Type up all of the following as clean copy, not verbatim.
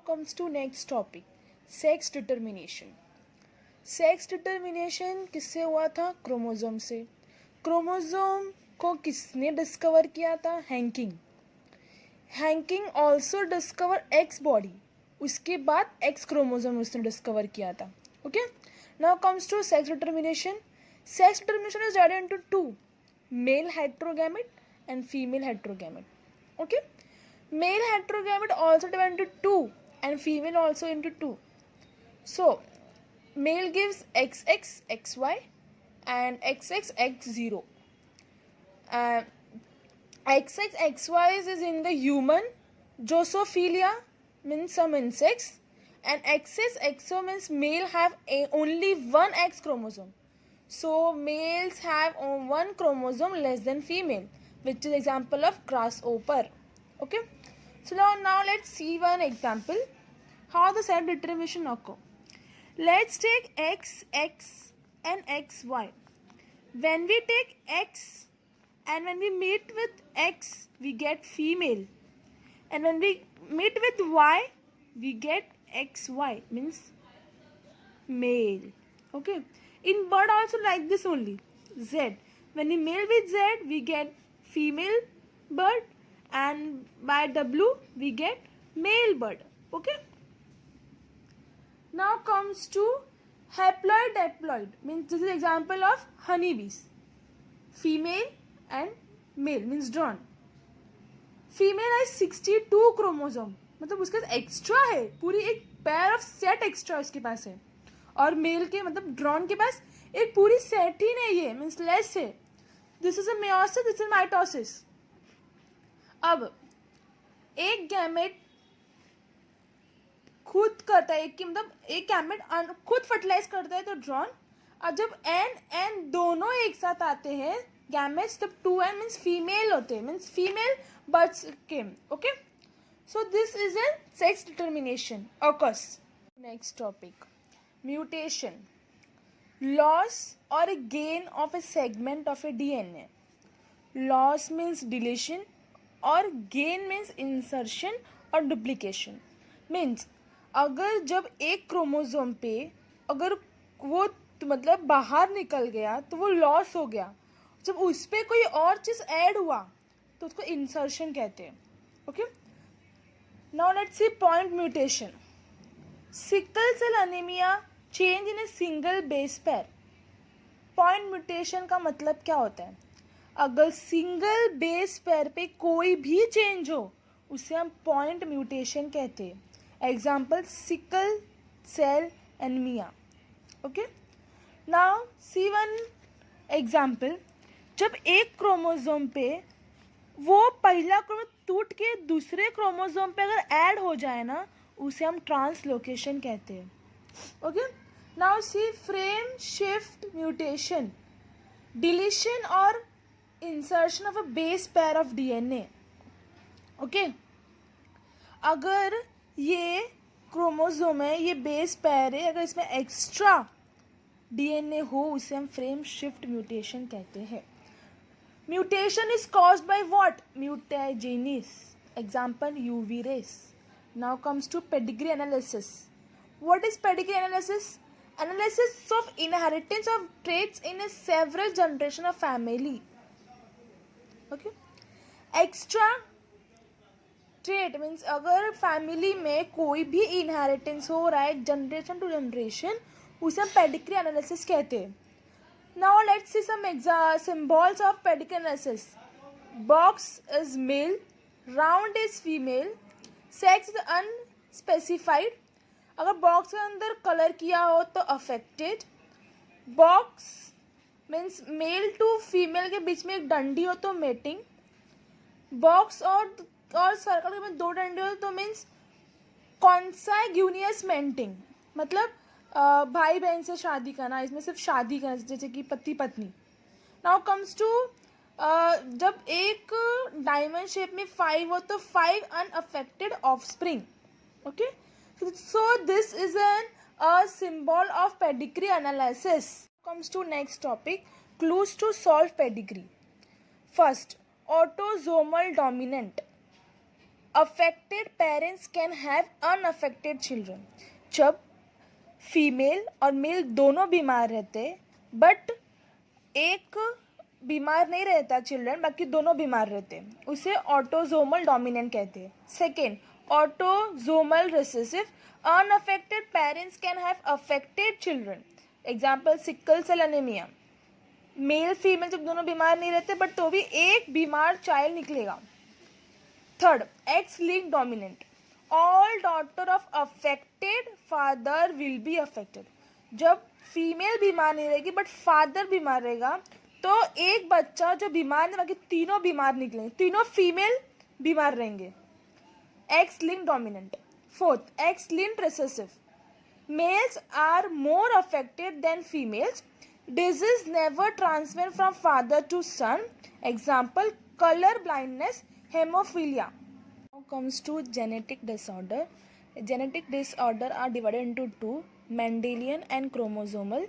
comes to next topic, sex determination. Sex determination किससे हुआ था? क्रोमोसोम से. क्रोमोसोम को किसने डिस्कवर किया था? Henking. Henking also discover X body. उसके बाद एक्स क्रोमोसोम उसने डिस्कवर किया था. Okay, now comes to sex determination. Sex determination is divided into two, male heterogamete and female heterogamete. Okay, male heterogamy also divided into two and female also into two. So male gives XX, XY and XX, X0. XX, XY is in the human. Drosophila means some insects, and XX, XO means male have only one X chromosome. So males have one chromosome less than female, which is example of grasshopper. Okay. So now let's see one example how the sex determination occur. Let's take X, X and XY. When we take X and when we meet with X, we get female. And when we meet with Y, we get XY, means male. Okay. In bird also like this only. Z. When we mate with Z, we get female bird. And by W we get male bird. Okay. Now comes to haploid diploid, means this is example of honeybees. Female and male means drone. Female has 62 chromosome, मतलब उसके पास extra है, पूरी एक pair of set extra उसके पास है. और mail के मतलब ड्रोन के पास एक पूरी सेट ही नहीं है, मीन्स लेस है. This is a meiosis, this is mitosis. अब एक गैमेट खुद करता है कि मतलब एक गैमेट खुद फर्टिलाइज करता है तो ड्रोन. और जब एन दोनों एक साथ आते हैं गैमेट्स, तब 2n मीन्स फीमेल होते हैं, means female birds came. Okay, so this is a sex determination occurs. Next topic, mutation. Loss और gain of a segment of a DNA. Loss means deletion और गेन मीन्स इंसर्शन और duplication. Means अगर जब एक chromosome पे अगर वो मतलब बाहर निकल गया तो वो लॉस हो गया. जब उस पर कोई और चीज़ ऐड हुआ तो उसको इंसर्शन कहते हैं. Okay, now let's see point mutation. Sickle cell anaemia, change in a single base pair. Point mutation का मतलब क्या होता है? अगर सिंगल बेस पेयर पे कोई भी चेंज हो उसे हम पॉइंट म्यूटेशन कहते हैं. Example sickle cell anaemia. Okay, now see one example. जब एक क्रोमोसोम पे वो पहला क्रोमोसोम टूट के दूसरे क्रोमोसोम पे अगर ऐड हो जाए ना, उसे हम ट्रांसलोकेशन कहते हैं. Okay, now see frame shift mutation. Deletion और insertion of a base pair of DNA. Okay, अगर ये क्रोमोसोम है, ये बेस पेयर है, अगर इसमें एक्स्ट्रा डीएनए हो उसे हम फ्रेम शिफ्ट म्यूटेशन कहते हैं. Mutation is caused by what? Mutagenesis. Example UV rays. Now comes to pedigree analysis. What is pedigree analysis? Analysis of inheritance of traits in a several generation of family. Okay, extra trait means अगर family में कोई भी inheritance हो रहा है generation to generation, उसे हम pedigree analysis कहते हैं. Now let's see some symbols of pedigree analysis. Box is male, round is female, sex is unspecified. अगर बॉक्स के अंदर कलर किया हो तो affected. Box means male to female के बीच में एक डंडी हो तो मेटिंग. बॉक्स और सर्कल में दो डंडे हो तो मीन्स कॉन्साग्यूनियस मेंटिंग, मतलब भाई बहन से शादी करना. इसमें सिर्फ शादी करना, जैसे कि पति पत्नी. नाउ कम्स टू जब एक डायमंड शेप में 5 हो तो 5 unaffected offspring. Okay, so this is a symbol of pedigree analysis. Comes to next topic, clues to solve pedigree. First, autosomal dominant. affected parents can have unaffected children. जब female और mail दोनों बीमार रहते but एक बीमार नहीं रहता children, बाकी दोनों बीमार रहते, उसे ऑटोजोमल डोमिनेंट कहते हैं. Second, autosomal recessive. Unaffected parents can have affected children. Example sickle cell anaemia. Male female जब दोनों बीमार नहीं रहते बट तो भी एक बीमार चाइल्ड निकलेगा. Third, x linked dominant. All daughter of affected father will be affected. जब फीमेल बीमार नहीं रहेगी बट फादर बीमार रहेगा तो एक बच्चा जो बीमार नहीं, बाकी तीनों बीमार निकलेंगे, तीनों फीमेल बीमार रहेंगे. X linked dominant. Fourth, X linked recessive. Males are more affected than females. Disease never transfer from father to son. Example color blindness, hemophilia. Now comes to genetic disorder. Genetic disorder are divided into two, Mendelian and chromosomal.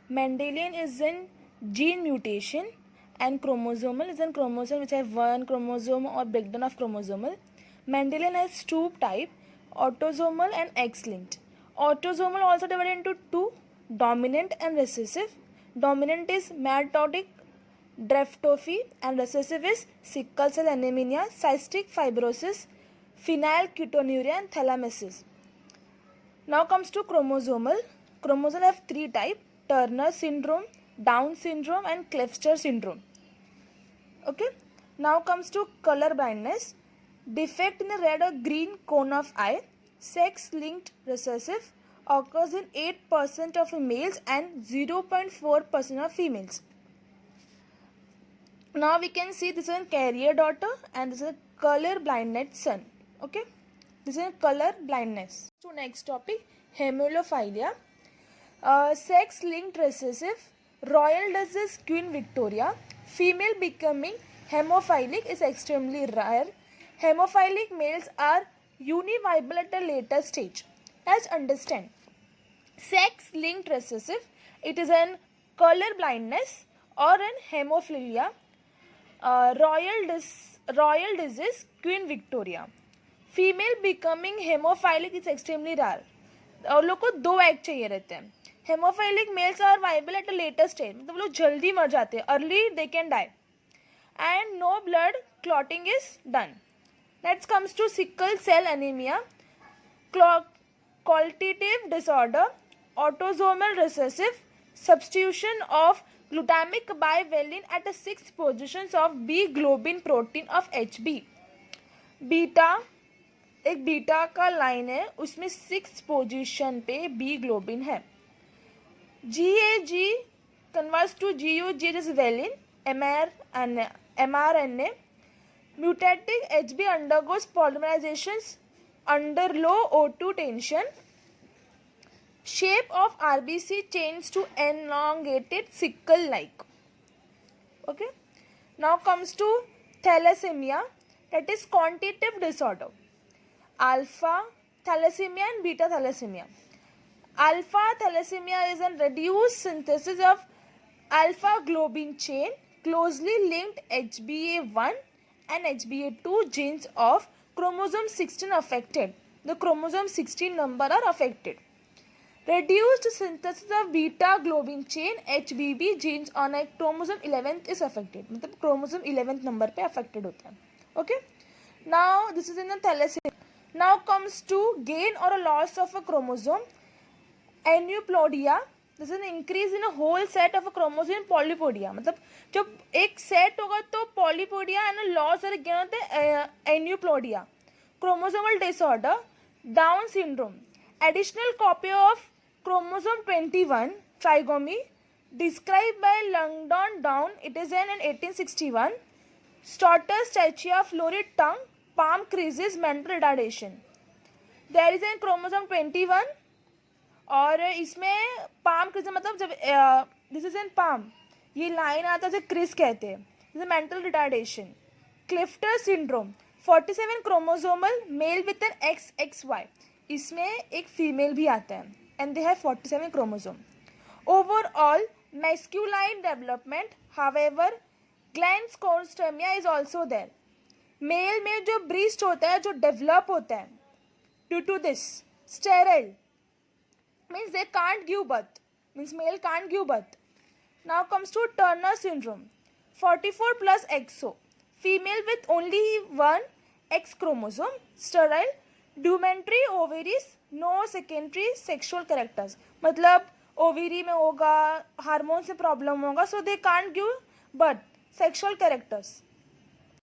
Mendelian is in gene mutation and chromosomal is in chromosome which have one chromosome or breakdown of chromosomal. Mendelian has two type, autosomal and X-linked. Autosomal also divided into two, dominant and recessive. Dominant is mitotic dystrophy and recessive is sickle cell anemia, cystic fibrosis, phenylketonuria and thalassemia. Now comes to chromosomal. Chromosomal have three types, Turner syndrome, Down syndrome and Kleefster syndrome. Okay. Now comes to color blindness. Defect in the red or green cone of eye. Sex-linked recessive occurs in 8% of males and 0.4% of females. Now we can see this is a carrier daughter and this is a color blindness son. Okay, this is a color blindness. So next topic, hemophilia. Sex-linked recessive, royal disease Queen Victoria. Female becoming hemophilic is extremely rare. Hemophilic males are univiable at a later stage. Let's understand. Sex-linked recessive, it is an color blindness or an hemophilia. Royal disease Queen Victoria. Female becoming hemophilic is extremely rare. और लोग को दो egg चाहिए रहते हैं. Hemophilic males are viable at a later stage, मतलब लोग जल्दी मर जाते हैं, early they can die and no blood clotting is done. Next comes to sickle cell anaemia, qualitative disorder, autosomal recessive, substitution of glutamic bivalent at the 6th positions of B globin protein of HB. Beta, एक beta का line है, उसमें 6th position पे B globin है. GAG converts to GUG, is valine, mRNA. Mutating HB undergoes polymerizations under low O2 tension. Shape of RBC changes to elongated sickle-like. Okay. Now comes to thalassemia, that is quantitative disorder. Alpha thalassemia and beta thalassemia. Alpha thalassemia is a reduced synthesis of alpha globin chain closely linked HbA1 and HbA2 genes of chromosome 16 affected. The chromosome 16 number are affected. Reduced synthesis of beta globin chain HBB genes on a chromosome 11th is affected. मतलब chromosome 11th number पे affected होता है. Okay. Now this is in the thalassemia. Now comes to gain or a loss of a chromosome. Aneuploidia. This is an increase in a whole set of a chromosome. Polypodia. मतलब जब एक set होगा तो polypodia and loss और gain होते हैं aneuploidia. Chromosomal disorder, Down syndrome. Additional copy of chromosome 21, trigomy, described by Langdon Down. It is in 1861. Starter stachia, florid tongue, palm creases, mental retardation. There is a chromosome 21 और इसमें palm creases मतलब जब this is in palm, ये line आता है जो crease कहते हैं. This is mental retardation. Kleefter syndrome, 47 chromosomal, male with an XXY. इसमें एक फीमेल भी आता है and they have 47 chromosome. Overall masculine development, however, Glenn-Scornstemia is also there. Male में जो ब्रीस्ट होता है, जो डेवलप होता है due to this sterile, means they can't give birth, means male can't give birth. Now comes to Turner syndrome, 44 plus XO, female with only one X chromosome, sterile, rudimentary ovaries, no secondary sexual characters. मतलब ovary में होगा, hormone से problem होगा, so they can't give birth, sexual characters.